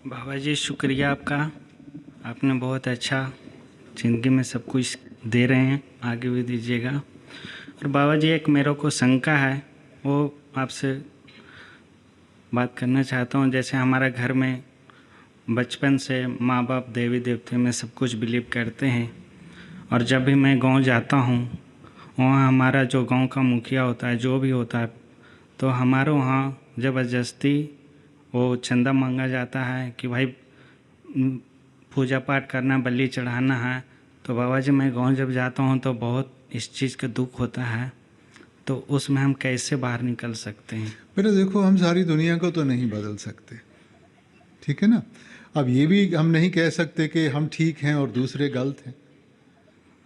बाबा जी शुक्रिया आपका। आपने बहुत अच्छा ज़िंदगी में सब कुछ दे रहे हैं, आगे भी दीजिएगा। और बाबा जी एक मेरे को शंका है, वो आपसे बात करना चाहता हूँ। जैसे हमारा घर में बचपन से माँ बाप देवी देवते में सब कुछ बिलीव करते हैं, और जब भी मैं गांव जाता हूँ वहाँ हमारा जो गांव का मुखिया होता है, जो भी होता है, तो हमारे वहाँ ज़बरदस्ती वो चंदा मांगा जाता है कि भाई पूजा पाठ करना, बलि चढ़ाना है। तो बाबा जी मैं गांव जब जाता हूं तो बहुत इस चीज़ का दुख होता है, तो उसमें हम कैसे बाहर निकल सकते हैं? बेटा देखो, हम सारी दुनिया को तो नहीं बदल सकते, ठीक है ना। अब ये भी हम नहीं कह सकते कि हम ठीक हैं और दूसरे गलत हैं।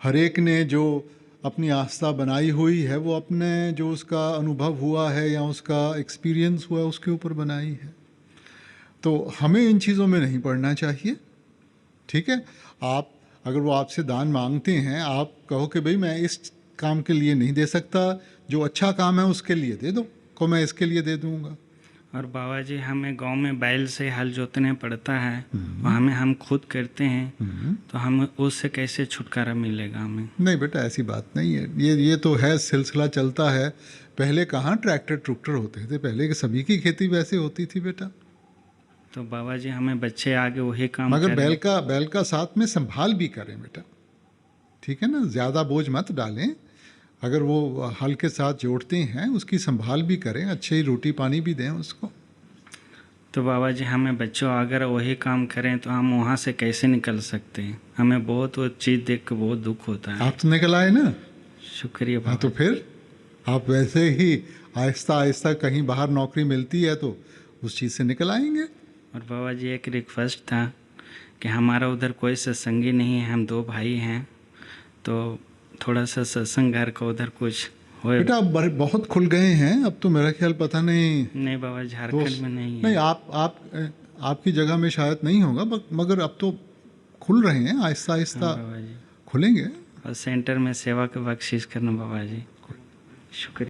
हर एक ने जो अपनी आस्था बनाई हुई है वो अपने जो उसका अनुभव हुआ है या उसका एक्सपीरियंस हुआ है उसके ऊपर बनाई है। तो हमें इन चीज़ों में नहीं पड़ना चाहिए, ठीक है। आप अगर वो आपसे दान मांगते हैं, आप कहो कि भाई मैं इस काम के लिए नहीं दे सकता, जो अच्छा काम है उसके लिए दे दो, को मैं इसके लिए दे दूंगा। और बाबा जी हमें गांव में बैल से हल जोतने पड़ता है, और हमें हम खुद करते हैं, तो हम उससे कैसे छुटकारा मिलेगा हमें? नहीं बेटा, ऐसी बात नहीं है। ये तो है, सिलसिला चलता है। पहले कहाँ ट्रैक्टर ट्रुक्टर होते थे, पहले के सभी की खेती वैसे होती थी बेटा। तो बाबा जी हमें बच्चे आगे वही काम मगर करें। बैल का साथ में संभाल भी करें बेटा, ठीक है ना। ज़्यादा बोझ मत डालें। अगर वो हल के साथ जोड़ते हैं उसकी संभाल भी करें, अच्छी रोटी पानी भी दें उसको। तो बाबा जी हमें बच्चों अगर वही काम करें तो हम वहाँ से कैसे निकल सकते हैं? हमें बहुत वो चीज़ देख के बहुत दुख होता है। आप तो निकल आए ना। शुक्रिया हाँ, बाबा तो जी। फिर आप वैसे ही आहिस्ता आहिस्ता कहीं बाहर नौकरी मिलती है तो उस चीज़ से निकल आएंगे। और बाबा जी एक रिक्वेस्ट था कि हमारा उधर कोई सत्संगी नहीं है, हम दो भाई हैं, तो थोड़ा सा सत्संग घर का उधर कुछ होए। बेटा अब बहुत खुल गए हैं, अब तो मेरा ख्याल पता नहीं। नहीं बाबा, झारखंड दोस्त में नहीं नहीं, है। आपकी जगह में शायद नहीं होगा, मगर अब तो खुल रहे हैं, आहिस्ता हाँ आहिस्ता बाबा जी, खुलेंगे। और सेंटर में सेवा का बख्शिश करना बाबा जी। शुक्रिया।